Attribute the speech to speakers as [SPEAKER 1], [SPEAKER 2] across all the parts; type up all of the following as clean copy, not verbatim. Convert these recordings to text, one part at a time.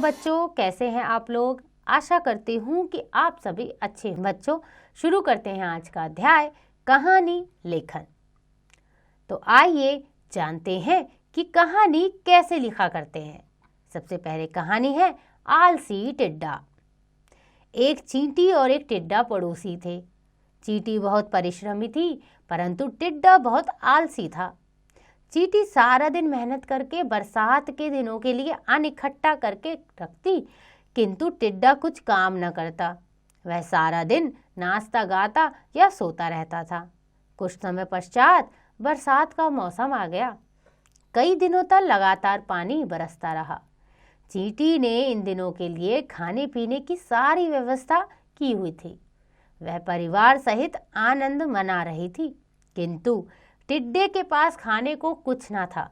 [SPEAKER 1] बच्चों, कैसे हैं आप लोग? आशा करती हूँ कि आप सभी अच्छे हैं। बच्चों, शुरू करते हैं आज का अध्याय कहानी लेखन। तो आइए जानते हैं कि कहानी कैसे लिखा करते हैं। सबसे पहले कहानी है आलसी टिड्डा। एक चींटी और एक टिड्डा पड़ोसी थे। चींटी बहुत परिश्रमी थी, परंतु टिड्डा बहुत आलसी था। चींटी सारा दिन मेहनत करके बरसात के दिनों के लिए अन्न इकट्ठा करके रखती, किंतु टिड्डा कुछ काम न करता। वह सारा दिन नाचता गाता या सोता रहता था। कुछ समय पश्चात बरसात का मौसम आ गया। कई दिनों तक लगातार पानी बरसता रहा। चींटी ने इन दिनों के लिए खाने पीने की सारी व्यवस्था की हुई थी। वह परिवार सहित आनंद मना रही थी, किंतु टिड्डे के पास खाने को कुछ न था।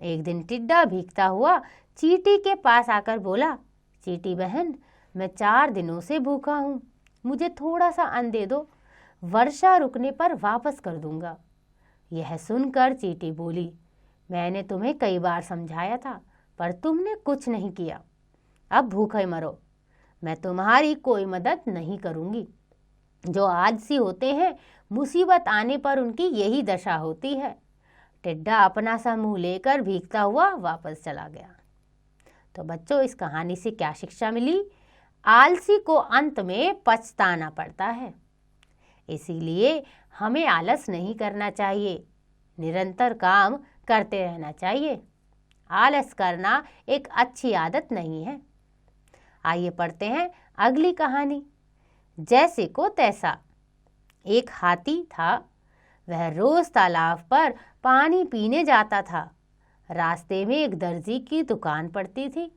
[SPEAKER 1] एक दिन टिड्डा भीगता हुआ चींटी के पास आकर बोला, चींटी बहन, मैं 4 दिनों से भूखा हूँ, मुझे थोड़ा सा अन्न दे दो, वर्षा रुकने पर वापस कर दूंगा। यह सुनकर चींटी बोली, मैंने तुम्हें कई बार समझाया था, पर तुमने कुछ नहीं किया। अब भूखे मरो, मैं तुम्हारी कोई मदद नहीं करूंगी। जो आलसी होते हैं, मुसीबत आने पर उनकी यही दशा होती है। टिड्डा अपना सा मुंह लेकर भीगता हुआ वापस चला गया। तो बच्चों, इस कहानी से क्या शिक्षा मिली? आलसी को अंत में पछताना पड़ता है। इसीलिए हमें आलस नहीं करना चाहिए, निरंतर काम करते रहना चाहिए। आलस करना एक अच्छी आदत नहीं है। आइए पढ़ते हैं अगली कहानी, जैसे को तैसा। एक हाथी था। वह रोज तालाब पर पानी पीने जाता था। रास्ते में एक दर्जी की दुकान पड़ती थी।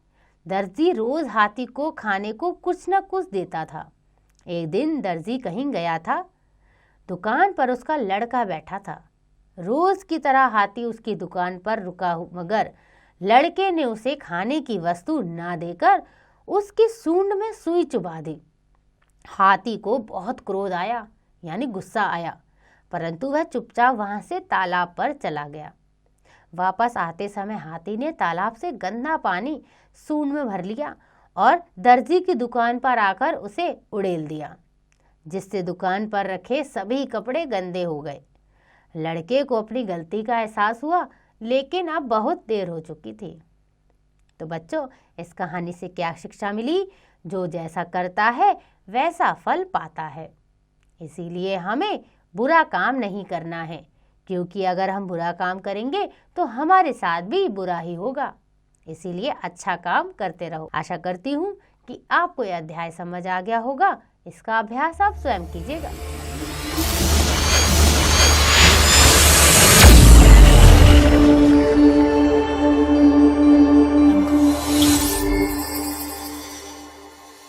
[SPEAKER 1] दर्जी रोज हाथी को खाने को कुछ न कुछ देता था। एक दिन दर्जी कहीं गया था। दुकान पर उसका लड़का बैठा था। रोज की तरह हाथी उसकी दुकान पर रुका, मगर लड़के ने उसे खाने की वस्तु ना देकर उसकी सूंड में सुई चुभा दी। हाथी को बहुत क्रोध आया, यानी गुस्सा आया, परंतु वह चुपचाप वहां से तालाब पर चला गया। वापस आते समय हाथी ने तालाब से गंदा पानी सूंड में भर लिया और दर्जी की दुकान पर आकर उसे उड़ेल दिया, जिससे दुकान पर रखे सभी कपड़े गंदे हो गए। लड़के को अपनी गलती का एहसास हुआ, लेकिन अब बहुत देर हो चुकी थी। तो बच्चों, इस कहानी से क्या शिक्षा मिली? जो जैसा करता है वैसा फल पाता है। इसीलिए हमें बुरा काम नहीं करना है, क्योंकि अगर हम बुरा काम करेंगे तो हमारे साथ भी बुरा ही होगा। इसीलिए अच्छा काम करते रहो। आशा करती हूँ कि आपको यह अध्याय समझ आ गया होगा। इसका अभ्यास आप स्वयं कीजिएगा।